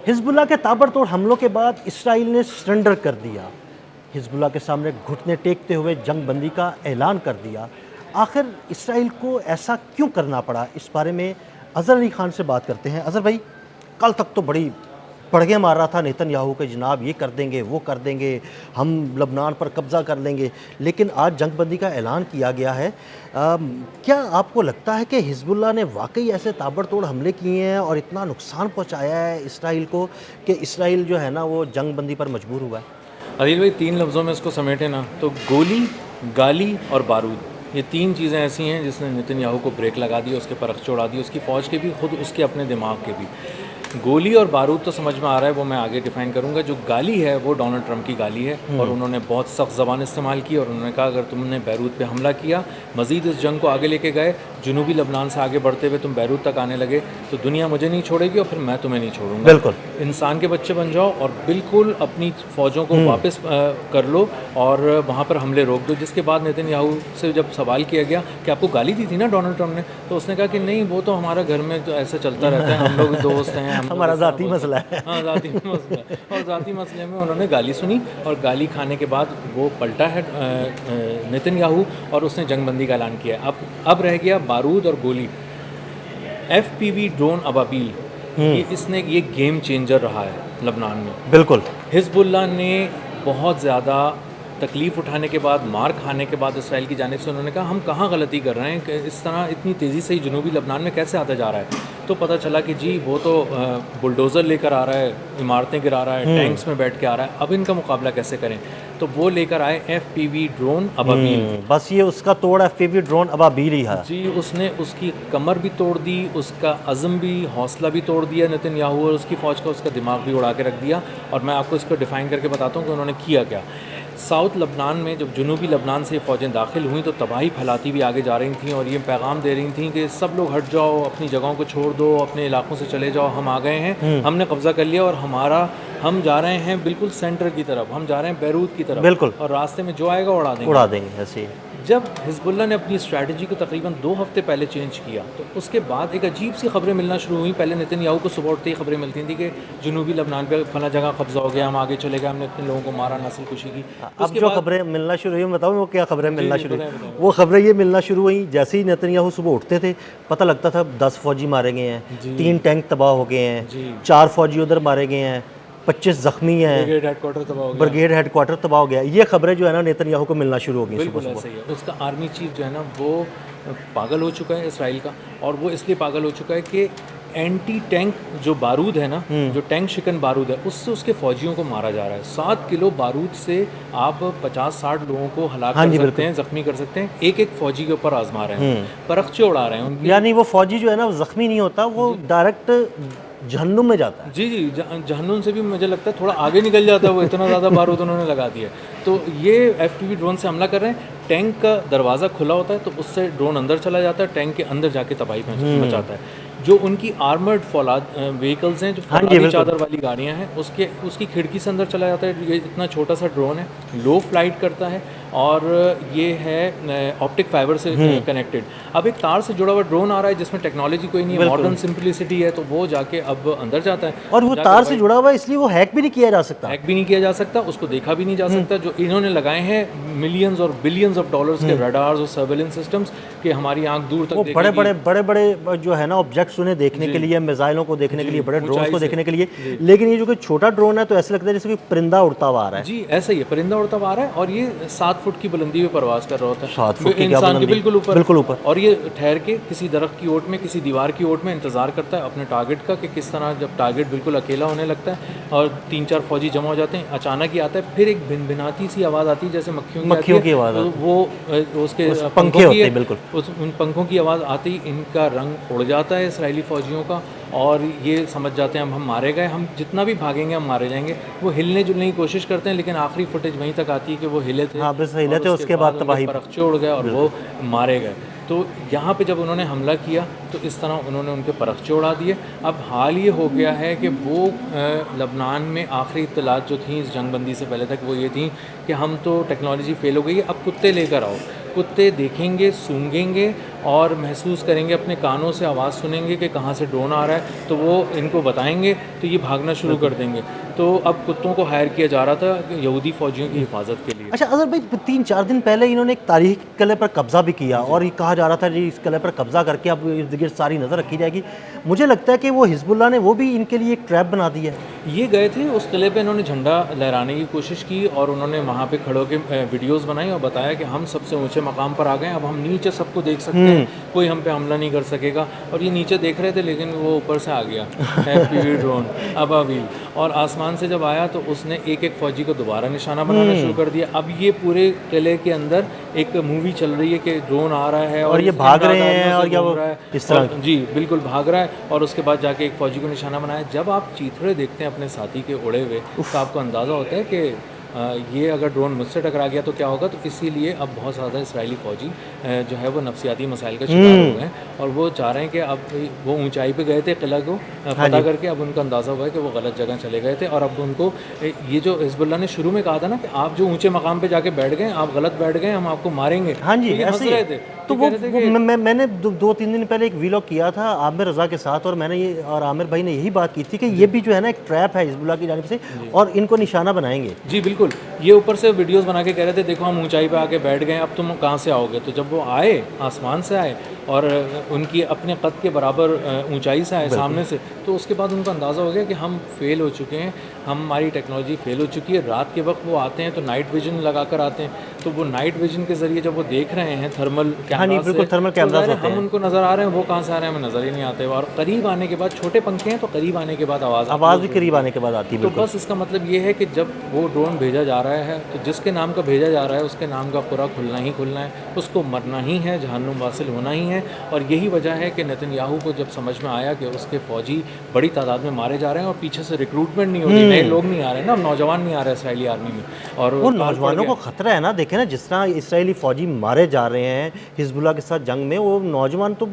Hezbollah के ताबड़तोड़ हमलों के बाद इसराइल ने सरेंडर कर दिया। हिजबुल्लाह के सामने घुटने टेकते हुए जंग बंदी का ऐलान कर दिया। आखिर इसराइल को ऐसा क्यों करना पड़ा? इस बारे में अज़हर अली ख़ान से बात करते हैं। अज़हर भाई, कल तक तो बड़ी पड़गे मार रहा था नेतन्याहू के, जनाब ये कर देंगे, वो कर देंगे, हम लबनान पर कब्ज़ा कर लेंगे, लेकिन आज जंग बंदी का ऐलान किया गया है। क्या आपको लगता है कि हिजबुल्लाह ने वाकई ऐसे ताबड़तोड़ हमले किए हैं और इतना नुकसान पहुंचाया है इसराइल को कि इसराइल जो है ना वो जंग बंदी पर मजबूर हुआ है? अनिल भाई, 3 लफ्ज़ों में इसको समेटे ना तो गोली, गाली और बारूद, ये 3 चीज़ें ऐसी हैं जिसने नेतन्याहू को ब्रेक लगा दी, उसके परखचों उड़ा दी, उसकी फ़ौज के भी, खुद उसके अपने दिमाग के भी। गोली और बारूद तो समझ में आ रहा है, वो मैं आगे डिफ़ाइन करूँगा। जो गाली है वो डोनाल्ड ट्रंप की गाली है और उन्होंने बहुत सख्त ज़बान इस्तेमाल की और उन्होंने कहा अगर तुमने बैरूत पे हमला किया, मज़ीद इस जंग को आगे लेके गए, जुनूबी लबनान से आगे बढ़ते हुए तुम बैरूत तक आने लगे, तो दुनिया मुझे नहीं छोड़ेगी और फिर मैं तुम्हें नहीं छोड़ूंगा। बिल्कुल। इंसान के बच्चे बन जाओ और बिल्कुल अपनी फ़ौजों को वापस कर लो और वहाँ पर हमले रोक दो। जिसके बाद नेतन्याहू से जब सवाल किया गया कि आपको गाली दी थी ना डोनाल्ड ट्रंप ने, तो उसने कहा कि नहीं, वो तो हमारा घर में तो ऐसे चलता रहता है, हम लोग दोस्त हैं, हमारा ज़ाती मसला है। हाँ, ज़ाती मसला है। और ज़ाती मसले में उन्होंने गाली सुनी और गाली खाने के बाद वो पलटा है नेतन्याहू और उसने जंगबंदी का ऐलान किया। अब रह गया बारूद और गोली। FPV ड्रोन अबाबील, ये गेम चेंजर रहा है लबनान में। बिल्कुल। हिजबुल्लाह ने बहुत ज़्यादा तकलीफ़ उठाने के बाद, मार खाने के बाद इसराइल की जानिब से उन्होंने कहा हम कहाँ गलती कर रहे हैं कि इस तरह इतनी तेज़ी से ही जनूबी लबनान में कैसे आता जा रहा है। तो पता चला कि जी वो तो बुलडोज़र लेकर आ रहा है, इमारतें गिरा रहा है, टैंक्स में बैठ के आ रहा है, अब इनका मुकाबला कैसे करें। तो वो लेकर आए FPV ड्रोन अबाबील। बस ये उसका तोड़ FPV ड्रोन अबाबील ही है। जी, उसने उसकी कमर भी तोड़ दी, उसका अज़म भी, हौसला भी तोड़ दिया नेतन्याहू और उसकी फ़ौज का, उसका दिमाग भी उड़ा के रख दिया। और मैं आपको इसको डिफ़ाइन करके बताता हूँ कि उन्होंने किया क्या। साउथ लबनान में जब जनूबी लबनान से फ़ौजें दाखिल हुई तो तबाही फैलाती हुई आगे जा रही थीं और ये पैगाम दे रही थीं कि सब लोग हट जाओ, अपनी जगहों को छोड़ दो, अपने इलाकों से चले जाओ, हम आ गए हैं, हमने कब्ज़ा कर लिया और हम जा रहे हैं बिल्कुल सेंटर की तरफ, हम जा रहे हैं बैरूत की तरफ, बिल्कुल, और रास्ते में जो आएगा उड़ा देंगे ऐसे। जब हिजबुल्लाह ने अपनी स्ट्रैटेजी को तकरीबन 2 हफ्ते पहले चेंज किया तो उसके बाद एक अजीब सी खबरें मिलना शुरू हुई। पहले नेतन्याहू को सुबह उठते ही खबरें मिलती थी कि जनूबी लबनान पे फला जगह कब्जा हो गया, हम आगे चले गए, हमने इतने लोगों को मारा, नस्ल कुशी की। अब जो खबरें मिलना शुरू हुई, मैं बताऊँ वो क्या खबरें मिलना शुरू हुई? बताएं। वो खबरें ये मिलना शुरू हुई जैसे ही नेतन्याहू सुबह उठते थे, पता लगता था 10 फौजी मारे गए हैं, 3 टैंक तबाह हो गए हैं, 4 फौजी उधर मारे गए हैं, 25 ज़ख्मी हैं, ब्रिगेड हेडक्वार्टर तबाह हो गया। ये खबरें जो है ना नेतन्याहू को मिलना शुरू हो गई सुबह सुबह। ऐसे ही है। उसका आर्मी चीफ जो है ना वो पागल हो चुका है इसराइल का, और वो इसलिए पागल हो चुका है कि एंटी टैंक जो बारूद है ना, जो टैंक शिकन बारूद है, उससे उसके फौजियों को मारा जा रहा है। 7 किलो बारूद से आप 50-60 लोगों को हलाक कर सकते हैं, जख्मी कर सकते हैं। एक फौजी के ऊपर आजमा रहे हैं, परखचे उड़ा रहे हैं। यानी वो फौजी जो है ना जख्मी नहीं होता, वो डायरेक्ट जहन्नुम में जाता है। जी, जहन्नुम से भी मुझे लगता है थोड़ा आगे निकल जाता है वो, इतना ज़्यादा बारूद उन्होंने लगा दिया। तो ये FPV ड्रोन से हमला कर रहे हैं। टैंक का दरवाज़ा खुला होता है तो उससे ड्रोन अंदर चला जाता है, टैंक के अंदर जाके तबाही मचाता है। जो उनकी आर्मर्ड फौलाद व्हीकल्स हैं, जो फौलादी चादर वाली गाड़ियाँ हैं, उसकी खिड़की से अंदर चला जाता है। ये इतना छोटा सा ड्रोन है, लो फ्लाइट करता है और ये है ऑप्टिक फाइबर से कनेक्टेड। अब एक तार से जुड़ा हुआ ड्रोन आ रहा है जिसमें टेक्नोलॉजी कोई नहीं है, मॉडर्न सिंपलिसिटी है, तो वो जाके अब अंदर जाता है। और वो तार से जुड़ा हुआ है इसलिए वो हैक भी नहीं किया जा सकता, उसको देखा भी नहीं जा सकता। जो इन्होंने लगाए हैं मिलियंस और बिलियंस ऑफ डॉलर्स के रडार्स और सर्वेलेंस सिस्टम्स कि हमारी आंख दूर तक देखेगी। बड़े जो है ना ऑब्जेक्ट्स उन्हें देखने के लिए, मिसाइलों को देखने के लिए, बड़े ड्रोन को देखने के लिए। लेकिन ये जो कोई छोटा ड्रोन है तो ऐसा लगता है जैसे कोई परिंदा उड़ता हुआ आ रहा है। जी, ऐसा ही है, परिंदा उड़ता हुआ आ रहा है और ये 7 फुट की बुलंदी पे परवास कर रहा होता है, 7 फुट की इंसान के बिल्कुल ऊपर। और और ये ठहर के किसी दरख्त की ओट में, किसी दीवार की ओट में इंतजार करता है अपने टारगेट का कि किस तरह जब टारगेट बिल्कुल अकेला होने लगता है और 3-4 फौजी जमा हो जाते हैं, अचानक ही आता है, फिर एक भिनभिनाती सी आवाज़ आती है जैसे मक्खियों की आवाज़। तो वो उसके पंखे होते हैं, बिल्कुल उन पंखों की आवाज़ आते ही इनका रंग उड़ जाता है इसराइली फौजियों का और ये समझ जाते हैं अब हम मारे गए, हम जितना भी भागेंगे हम मारे जाएंगे। वो हिलने जुलने की कोशिश करते हैं लेकिन आखिरी फुटेज वहीं तक आती है कि वो हिले थे। हाँ, बस हिले थे, उसके बाद तबाही, परखचे उड़ गए और वो मारे गए। तो यहाँ पे जब उन्होंने हमला किया तो इस तरह उन्होंने उनके परखचे उड़ा दिए। अब हाल ये हो गया है कि वो लबनान में आखिरी इत्तलात जो थी इस जंगबंदी से पहले तक वो ये थी कि हम तो टेक्नोलॉजी फेल हो गई है, अब कुत्ते लेकर आओ, कुत्ते देखेंगे, सूंघेंगे और महसूस करेंगे, अपने कानों से आवाज़ सुनेंगे कि कहाँ से ड्रोन आ रहा है, तो वो इनको बताएंगे तो ये भागना शुरू कर देंगे। तो अब कुत्तों को हायर किया जा रहा था यहूदी फ़ौजियों की हिफाजत के लिए। अच्छा अज़हर भाई, 3-4 दिन पहले इन्होंने एक तारीखी किले पर कब्ज़ा भी किया और ये कहा जा रहा था जी इस किले पर कब्ज़ा करके अब इर्द गिर्द सारी नज़र रखी जाएगी। मुझे लगता है कि वो हिजबुल्लाह ने वो भी इनके लिए एक ट्रैप बना दिया है। ये गए थे उस किले पे, इन्होंने झंडा लहराने की कोशिश की और उन्होंने वहाँ पे खड़े होकर वीडियोस बनाई और बताया कि हम सबसे ऊंचे मकाम पर आ गए, अब हम नीचे सबको देख सकते हैं, कोई हम पे हमला नहीं कर सकेगा। और ये नीचे देख रहे थे लेकिन वो ऊपर से आ गया FPV ड्रोन अबाबिल, और आसमान से जब आया तो उसने एक एक फ़ौजी को दोबारा निशाना बनाना शुरू कर दिया। अब ये पूरे किले के अंदर एक मूवी चल रही है कि ड्रोन आ रहा है और ये भाग रहे हैं और या वो इस तरह जी बिल्कुल भाग रहा है, और उसके बाद जाके एक फ़ौजी को निशाना बनाया। जब आप चीथड़े देखते हैं अपने साथी के उड़े हुए तो आपको अंदाज़ा होता है कि ये अगर ड्रोन मुझसे टकरा गया तो क्या होगा। तो इसीलिए अब बहुत ज़्यादा इसराइली फ़ौजी जो है वो नफसियाती मसाइल का शिकार हो गए हैं और वो चाह रहे हैं कि अब वो ऊंचाई पे गए थे किला को फतह करके, अब उनको अंदाज़ा हुआ है कि वो गलत जगह चले गए थे और अब उनको ये जो हिजबुल्लाह ने शुरू में कहा था ना कि आप जो ऊंचे मकाम पे जाके बैठ गए, आप गलत बैठ गए, हम आपको मारेंगे। हाँ जी, तो ऐसे ही है। तो वो मैंने 2-3 दिन पहले एक वीलॉग किया था आमिर रज़ा के साथ और मैंने ये और आमिर भाई ने यही बात की थी कि ये भी जो है ना एक ट्रैप है हिजबुल्लाह की जानिब से और इनको निशाना बनाएंगे। जी बिल्कुल, ये ऊपर से वीडियोस बना के कह रहे थे देखो हम ऊंचाई पे आके बैठ गए, अब तुम कहाँ से आओगे। तो जब वो आए, आसमान से आए और उनकी अपने कद के बराबर ऊंचाई से आए सामने से, तो उसके बाद उनको अंदाज़ा हो गया कि हम फेल हो चुके हैं, हमारी टेक्नोलॉजी फेल हो चुकी है। रात के वक्त वो आते हैं तो नाइट विजन लगा कर आते हैं, तो वो नाइट विजन के ज़रिए जब वो देख रहे हैं थर्मल कैमरा से, थर्मल कैमरा हम उनको नज़र आ रहे हैं, वो कहाँ से आ रहे हैं हमें नज़र ही नहीं आते। और करीब आने के बाद, छोटे पंखे हैं तो करीब आने के बाद आवाज़ भी करीब आने के बाद आती है। तो बस इसका मतलब ये है कि जब वो ड्रोन भेजा जा रहा है तो जिसके नाम का भेजा जा रहा है उसके नाम का पूरा खुलना ही खुलना है, उसको मरना ही है, जहन्नुम वासिल होना ही है। और यही वजह है कि नेतन्याहू को जब समझ में आया कि उसके फ़ौजी बड़ी तादाद में मारे जा रहे हैं और पीछे से रिक्रूटमेंट नहीं होती, नए लोग नहीं आ रहे ना, नौजवान नहीं आ रहे इसराइली आर्मी में, और वो नौजवानों को खतरा है ना। देखें ना जिस तरह इसराइली फ़ौजी मारे जा रहे हैं हिजबुल्लाह के साथ जंग में, वो नौजवान तो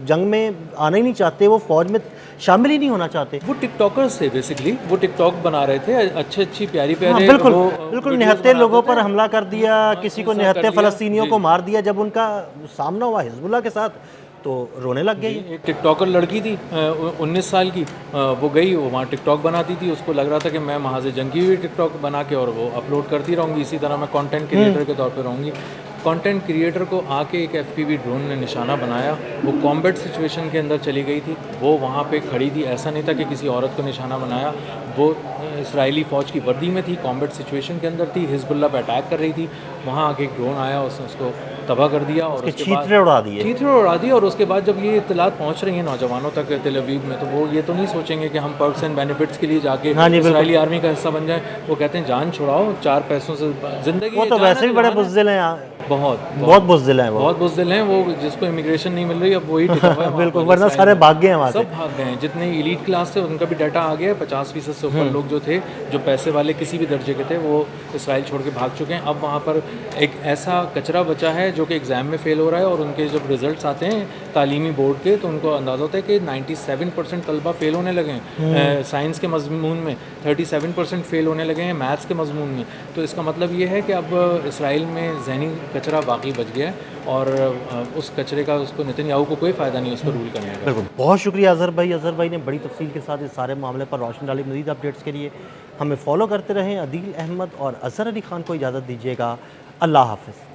जंग में आना ही नहीं चाहते, वो फ़ौज में शामिल ही नहीं होना चाहते। वो टिकटॉकर्स थे बेसिकली, वो टिकटॉक बना रहे थे, अच्छी प्यारी प्यारे बिल्कुल निहत्थे लोगों पर हमला कर दिया, किसी को निहत्थे फ़लस्तीनियों को मार दिया। जब उनका सामना हुआ हिजबुल्लाह के साथ तो रोने लग गई। एक टिकटॉकर लड़की थी 19 साल की, वो गई, वो वहाँ टिकटॉक बनाती थी, उसको लग रहा था कि मैं महाज़ जंगी हुई टिकटॉक बना के और वो अपलोड करती रहूँगी, इसी तरह मैं कंटेंट क्रिएटर के तौर पे रहूँगी। कंटेंट क्रिएटर को आके एक FPV ड्रोन ने निशाना बनाया, वो कॉम्बैट सिचुएशन के अंदर चली गई थी, वो वहाँ पे खड़ी थी, ऐसा नहीं था कि किसी औरत को निशाना बनाया, वो इसराइली फ़ौज की वर्दी में थी, कॉम्बैट सिचुएशन के अंदर थी, हिजबुल्लाह पे अटैक कर रही थी, वहाँ आके एक ड्रोन आया, उसने उसको तबाह कर दिया और उसके बाद चीथड़े उड़ा दिए। और उसके बाद जब ये इत्तलात पहुँच रही हैं नौजवानों तक तेल अवीव में, तो वो ये तो नहीं सोचेंगे कि हम पर्क्स एंड बेनिफिट्स के लिए जाके इसराइली आर्मी का हिस्सा बन जाए। वो कहते हैं जान छुड़ाओ, 4 पैसों से ज़िंदगी। वो तो वैसे भी बड़े बुज़दिल हैं, बहुत बुज़दिल हैं, बहुत बुज़दिल हैं वो, जिसको इमिग्रेशन नहीं मिल रही अब वही टिका हुआ है। बिल्कुल, वरना सारे भाग गए हैं वहाँ से, सब भाग गए हैं। जितने एलीट क्लास थे उनका भी डाटा आ गया है, 50% से ऊपर लोग जो थे, जो पैसे वाले किसी भी दर्जे के थे, वो इसराइल छोड़ के भाग चुके हैं। अब वहाँ पर एक ऐसा कचरा बचा है जो कि एग्ज़ाम में फ़ेल हो रहा है, और उनके जब रिजल्ट्स आते हैं तालीमी बोर्ड के तो उनको अंदाज़ा होता है कि 97% तलबा फ़ेल होने लगे हैं साइंस के मजमून में, 37% फ़ेल होने लगे हैं मैथ्स के मजमून में। तो इसका मतलब ये है कि अब इसराइल में ज़हनी कचरा बाकी बच गया है और उस कचरे का उसको नेतन्याहू को कोई फ़ायदा नहीं है उसको रूल करने का। बिल्कुल, बहुत शुक्रिया अज़हर भाई ने बड़ी तफसील के साथ इस सारे मामले पर रोशनी डाली। मज़ीद अपडेट्स के लिए हमें फॉलो करते रहें। अदील अहमद और अज़हर अली ख़ान को इजाज़त दीजिएगा। अल्लाह हाफ़िज़।